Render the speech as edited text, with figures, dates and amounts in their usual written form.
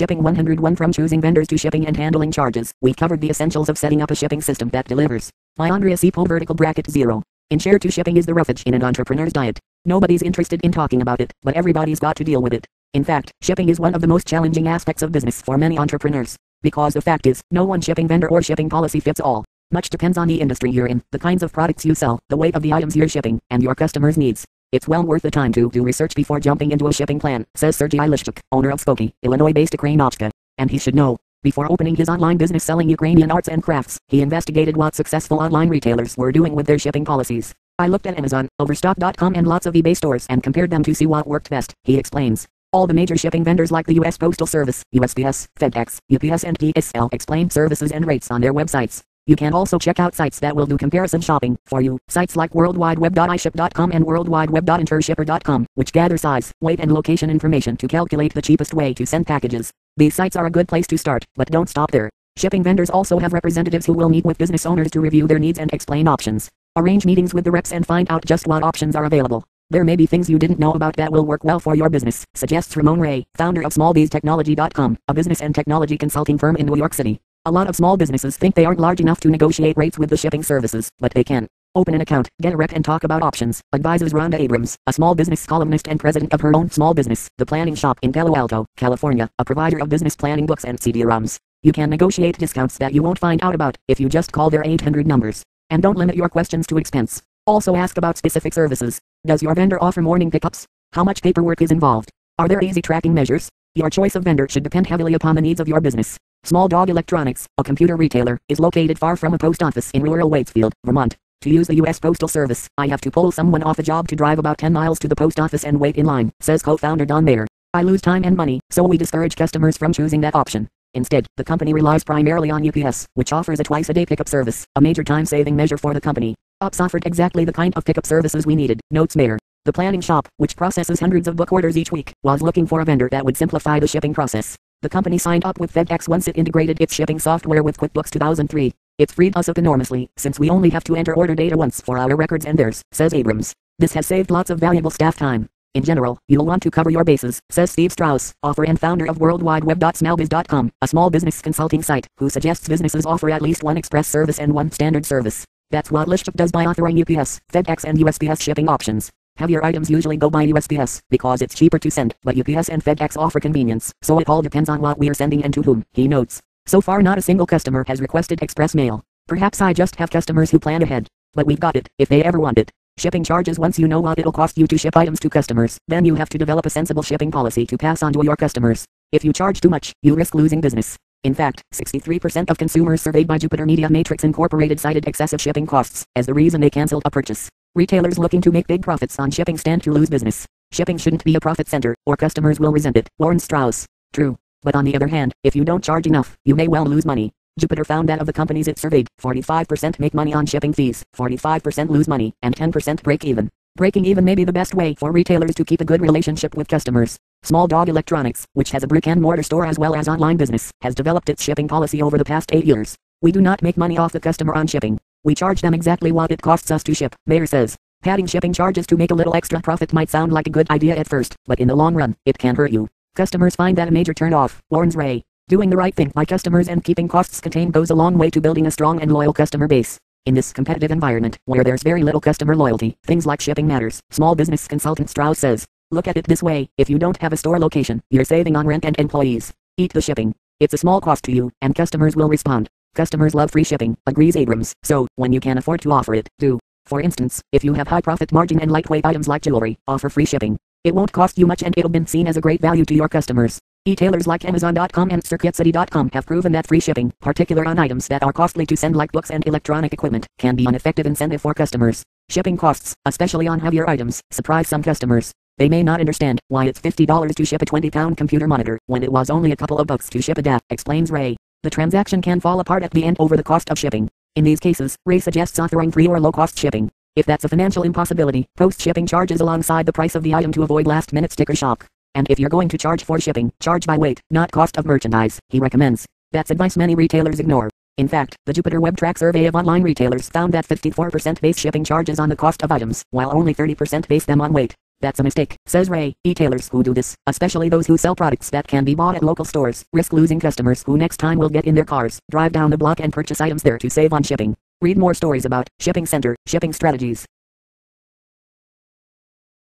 Shipping 101. From choosing vendors to shipping and handling charges, we've covered the essentials of setting up a shipping system that delivers. My Andrea C. Poe vertical bracket 0. In share to shipping is the roughage in an entrepreneur's diet. Nobody's interested in talking about it, but everybody's got to deal with it. In fact, shipping is one of the most challenging aspects of business for many entrepreneurs. Because the fact is, no one shipping vendor or shipping policy fits all. Much depends on the industry you're in, the kinds of products you sell, the weight of the items you're shipping, and your customers' needs. It's well worth the time to do research before jumping into a shipping plan, says Sergey Lishchuk, owner of Skokie, Illinois-based Ukrainovka. And he should know. Before opening his online business selling Ukrainian arts and crafts, he investigated what successful online retailers were doing with their shipping policies. I looked at Amazon, Overstock.com and lots of eBay stores and compared them to see what worked best, he explains. All the major shipping vendors like the U.S. Postal Service, USPS, FedEx, UPS and DHL explain services and rates on their websites. You can also check out sites that will do comparison shopping for you. Sites like worldwideweb.iship.com and worldwideweb.intershipper.com, which gather size, weight and location information to calculate the cheapest way to send packages. These sites are a good place to start, but don't stop there. Shipping vendors also have representatives who will meet with business owners to review their needs and explain options. Arrange meetings with the reps and find out just what options are available. There may be things you didn't know about that will work well for your business, suggests Ramon Ray, founder of SmallBizTechnology.com, a business and technology consulting firm in New York City. A lot of small businesses think they aren't large enough to negotiate rates with the shipping services, but they can. Open an account, get a rep and talk about options, advises Rhonda Abrams, a small business columnist and president of her own small business, The Planning Shop in Palo Alto, California, a provider of business planning books and CD-ROMs. You can negotiate discounts that you won't find out about if you just call their 800 numbers. And don't limit your questions to expense. Also ask about specific services. Does your vendor offer morning pickups? How much paperwork is involved? Are there easy tracking measures? Your choice of vendor should depend heavily upon the needs of your business. Small Dog Electronics, a computer retailer, is located far from a post office in rural Waitsfield, Vermont. To use the U.S. Postal Service, I have to pull someone off a job to drive about 10 miles to the post office and wait in line, says co-founder Don Mayer. I lose time and money, so we discourage customers from choosing that option. Instead, the company relies primarily on UPS, which offers a twice-a-day pickup service, a major time-saving measure for the company. UPS offered exactly the kind of pickup services we needed, notes Mayer. The Planning Shop, which processes hundreds of book orders each week, was looking for a vendor that would simplify the shipping process. The company signed up with FedEx once it integrated its shipping software with QuickBooks 2003. It's freed us up enormously, since we only have to enter order data once for our records and theirs, says Abrams. This has saved lots of valuable staff time. In general, you'll want to cover your bases, says Steve Strauss, author and founder of worldwideweb.smallbiz.com, a small business consulting site, who suggests businesses offer at least one express service and one standard service. That's what Lishchuk does by offering UPS, FedEx and USPS shipping options. Heavier items usually go by USPS, because it's cheaper to send, but UPS and FedEx offer convenience, so it all depends on what we're sending and to whom, he notes. So far not a single customer has requested express mail. Perhaps I just have customers who plan ahead. But we've got it, if they ever want it. Shipping charges. Once you know what it'll cost you to ship items to customers, then you have to develop a sensible shipping policy to pass on to your customers. If you charge too much, you risk losing business. In fact, 63% of consumers surveyed by Jupiter Media Matrix Incorporated cited excessive shipping costs as the reason they canceled a purchase. Retailers looking to make big profits on shipping stand to lose business. Shipping shouldn't be a profit center, or customers will resent it, warns Strauss. True. But on the other hand, if you don't charge enough, you may well lose money. Jupiter found that of the companies it surveyed, 45% make money on shipping fees, 45% lose money, and 10% break even. Breaking even may be the best way for retailers to keep a good relationship with customers. Small Dog Electronics, which has a brick-and-mortar store as well as online business, has developed its shipping policy over the past 8 years. We do not make money off the customer on shipping. We charge them exactly what it costs us to ship, Mayer says. Padding shipping charges to make a little extra profit might sound like a good idea at first, but in the long run, it can hurt you. Customers find that a major turn-off, warns Ray. Doing the right thing by customers and keeping costs contained goes a long way to building a strong and loyal customer base. In this competitive environment, where there's very little customer loyalty, things like shipping matters, small business consultant Strauss says. Look at it this way, if you don't have a store location, you're saving on rent and employees. Eat the shipping. It's a small cost to you, and customers will respond. Customers love free shipping, agrees Abrams, so, when you can afford to offer it, do. For instance, if you have high profit margin and lightweight items like jewelry, offer free shipping. It won't cost you much and it'll be seen as a great value to your customers. E-tailers like Amazon.com and CircuitCity.com have proven that free shipping, particular on items that are costly to send like books and electronic equipment, can be an effective incentive for customers. Shipping costs, especially on heavier items, surprise some customers. They may not understand why it's $50 to ship a 20-pound computer monitor, when it was only a couple of bucks to ship a DAP, explains Ray. The transaction can fall apart at the end over the cost of shipping. In these cases, Ray suggests offering free or low-cost shipping. If that's a financial impossibility, post shipping charges alongside the price of the item to avoid last-minute sticker shock. And if you're going to charge for shipping, charge by weight, not cost of merchandise, he recommends. That's advice many retailers ignore. In fact, the Jupiter WebTrack survey of online retailers found that 54% base shipping charges on the cost of items, while only 30% base them on weight. That's a mistake, says Ray. E-tailers who do this, especially those who sell products that can be bought at local stores, risk losing customers who next time will get in their cars, drive down the block and purchase items there to save on shipping. Read more stories about Shipping Center, shipping strategies.